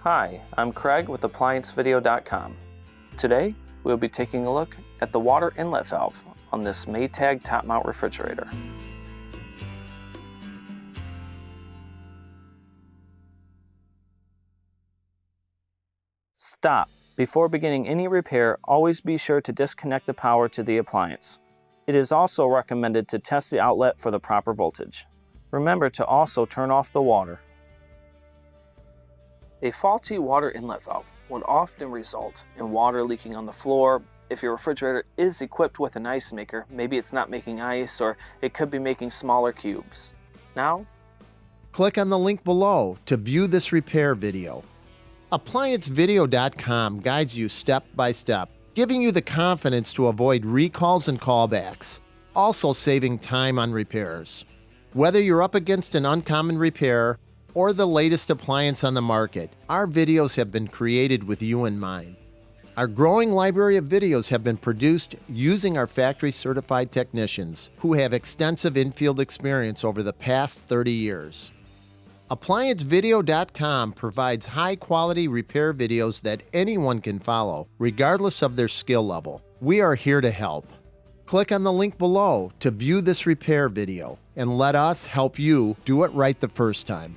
Hi, I'm Craig with ApplianceVideo.com. Today, we'll be taking a look at the water inlet valve on this Maytag top mount refrigerator. Stop. Before beginning any repair, always be sure to disconnect the power to the appliance. It is also recommended to test the outlet for the proper voltage. Remember to also turn off the water. A faulty water inlet valve would often result in water leaking on the floor. If your refrigerator is equipped with an ice maker, maybe it's not making ice or it could be making smaller cubes. Now, click on the link below to view this repair video. ApplianceVideo.com guides you step by step, giving you the confidence to avoid recalls and callbacks, also saving time on repairs. Whether you're up against an uncommon repair or the latest appliance on the market, our videos have been created with you in mind. Our growing library of videos have been produced using our factory-certified technicians who have extensive infield experience over the past 30 years. ApplianceVideo.com provides high-quality repair videos that anyone can follow, regardless of their skill level. We are here to help. Click on the link below to view this repair video and let us help you do it right the first time.